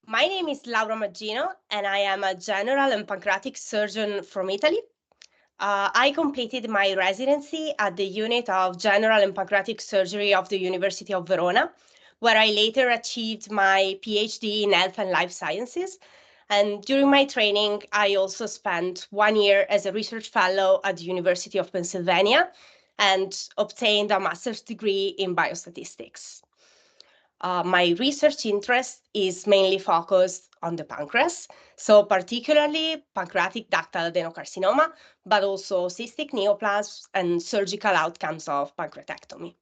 My name is Laura Maggino, and I am a general and pancreatic surgeon from Italy. I completed my residency at the Unit of General and Pancreatic Surgery of the University of Verona, where I later achieved my PhD in Health and Life Sciences. And during my training, I also spent 1 year as a research fellow at the University of Pennsylvania and obtained a master's degree in biostatistics. My research interest is mainly focused on the pancreas, so particularly pancreatic ductal adenocarcinoma, but also cystic neoplasms and surgical outcomes of pancreatectomy.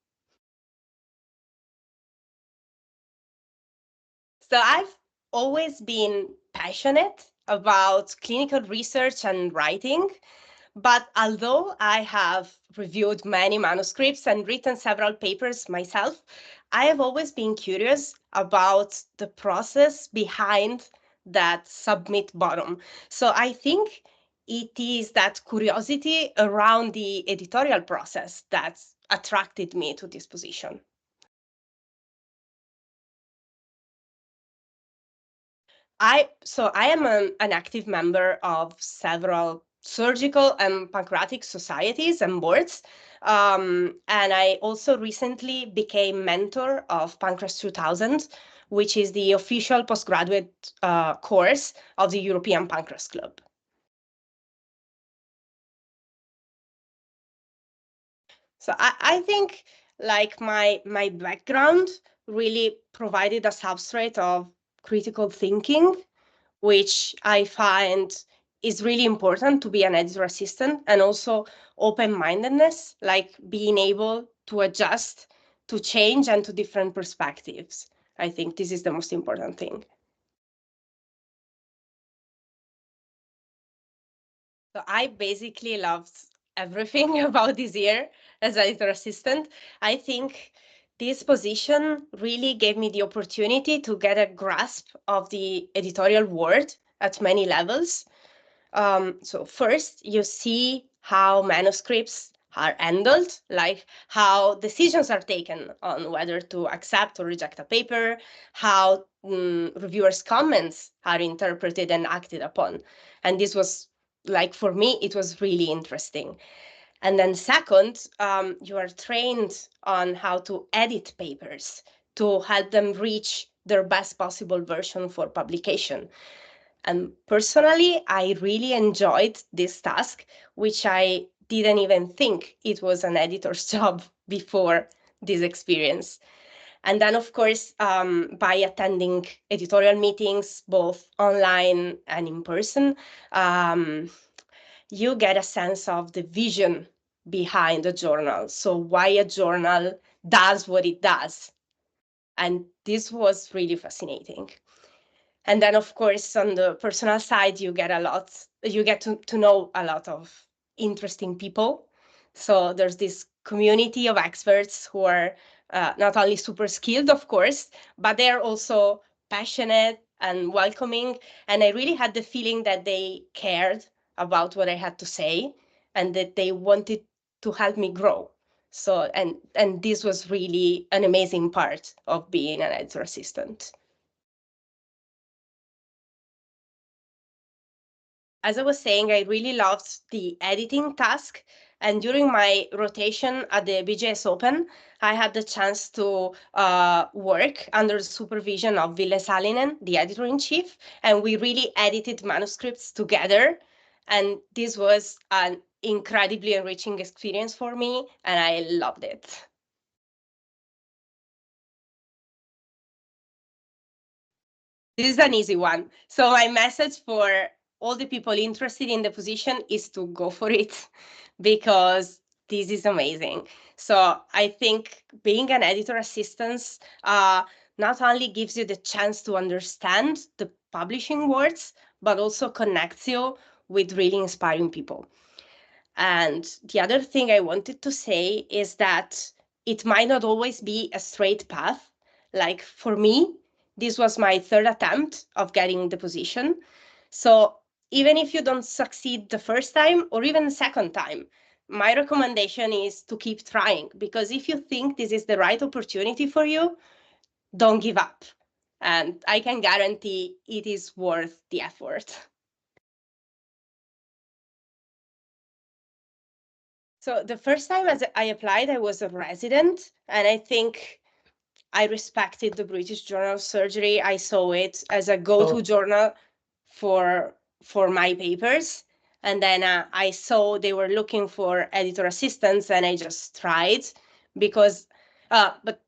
So I've always been passionate about clinical research and writing, but although I have reviewed many manuscripts and written several papers myself, I have always been curious about the process behind that submit bottom. So I think it is that curiosity around the editorial process that attracted me to this position. I am an active member of several surgical and pancreatic societies and boards. And I also recently became mentor of Pancreas 2000, which is the official postgraduate course of the European Pancreas Club. So I think like my background really provided a substrate of critical thinking, which I find is really important to be an editor assistant, and also open-mindedness, like being able to adjust to change and to different perspectives. I think this is the most important thing. So I basically loved everything about this year as editor assistant. I think this position really gave me the opportunity to get a grasp of the editorial world at many levels. So first, you see how manuscripts are handled, like how decisions are taken on whether to accept or reject a paper, how reviewers' comments are interpreted and acted upon. And this was, like, for me, it was really interesting. And then second, you are trained on how to edit papers to help them reach their best possible version for publication. And personally, I really enjoyed this task, which I didn't even think it was an editor's job before this experience. And then, of course, by attending editorial meetings, both online and in person, you get a sense of the vision behind a journal. So why a journal does what it does. And this was really fascinating. And then, of course, on the personal side, you get to know a lot of interesting people. So there's this community of experts who are not only super skilled, of course, but they're also passionate and welcoming. And I really had the feeling that they cared about what I had to say and that they wanted to help me grow. So, and this was really an amazing part of being an editor assistant. As I was saying, I really loved the editing task. And during my rotation at the BJS Open, I had the chance to work under the supervision of Ville Salinen, the editor-in-chief, and we really edited manuscripts together. And this was an incredibly enriching experience for me, and I loved it. This is an easy one. So my message for all the people interested in the position is to go for it because this is amazing. So I think being an editor assistant not only gives you the chance to understand the publishing words, but also connects you with really inspiring people. And the other thing I wanted to say is that it might not always be a straight path. Like for me, this was my third attempt of getting the position. So even if you don't succeed the first time or even the second time, my recommendation is to keep trying, because if you think this is the right opportunity for you, don't give up. and I can guarantee it is worth the effort. So the first time as I applied, I was a resident, and I think I respected the British Journal of Surgery. I saw it as a go-to journal for my papers. And then I saw they were looking for editor assistants, and I just tried because, but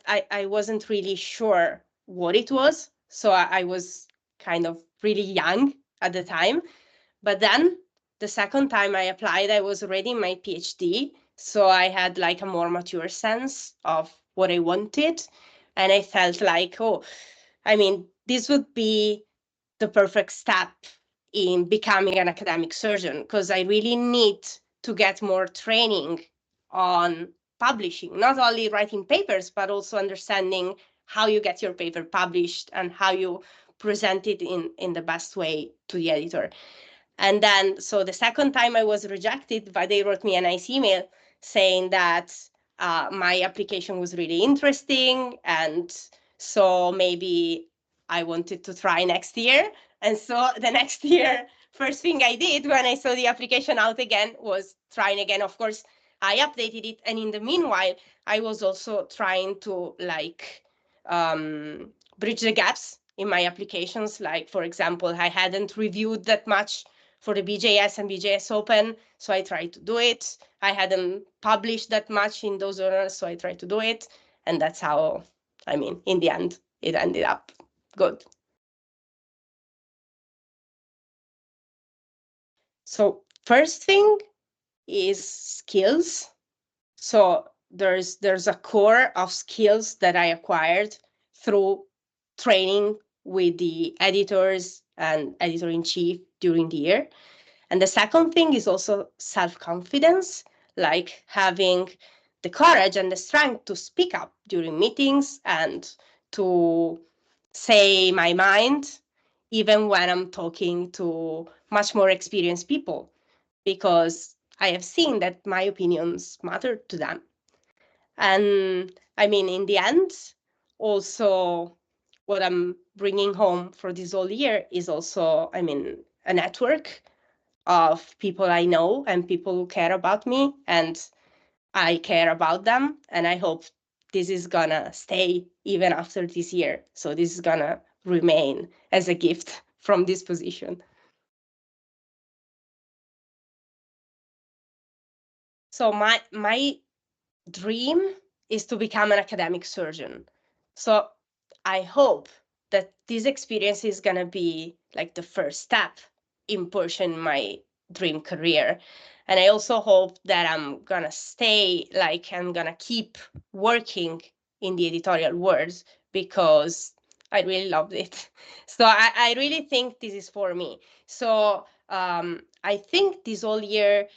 I wasn't really sure what it was. So I was kind of really young at the time. But then the second time I applied, I was already in my PhD. So I had like a more mature sense of what I wanted. And I felt like, oh, I mean, this would be the perfect step in becoming an academic surgeon, because I really need to get more training on publishing, not only writing papers, but also understanding how you get your paper published and how you present it in the best way to the editor. And then, so the second time I was rejected, but they wrote me a nice email saying that my application was really interesting. And so maybe I wanted to try next year. And so the next year, first thing I did when I saw the application out again was trying again. Of course, I updated it. And in the meanwhile, I was also trying to bridge the gaps in my applications. Like, for example, I hadn't reviewed that much for the BJS and BJS Open, so I tried to do it. I hadn't published that much in those journals, so I tried to do it. And that's how, I mean, in the end, it ended up good. So first thing is skills. So there's a core of skills that I acquired through training with the editors and editor-in-chief during the year. And the second thing is also self-confidence, like having the courage and the strength to speak up during meetings and to say my mind, even when I'm talking to much more experienced people, because I have seen that my opinions matter to them. And I mean, in the end, also what I'm bringing home for this whole year is also, I mean, a network of people I know and people who care about me, and I care about them. And I hope this is gonna stay even after this year. So this is gonna remain as a gift from this position. So my dream is to become an academic surgeon. So I hope that this experience is gonna be like the first step in pushing my dream career. And I also hope that I'm gonna stay, like I'm gonna keep working in the editorial world, because I really loved it. So I really think this is for me. So I think this whole year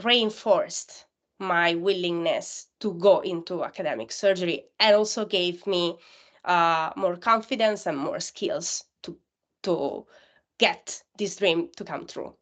reinforced my willingness to go into academic surgery, and also gave me more confidence and more skills to get this dream to come true.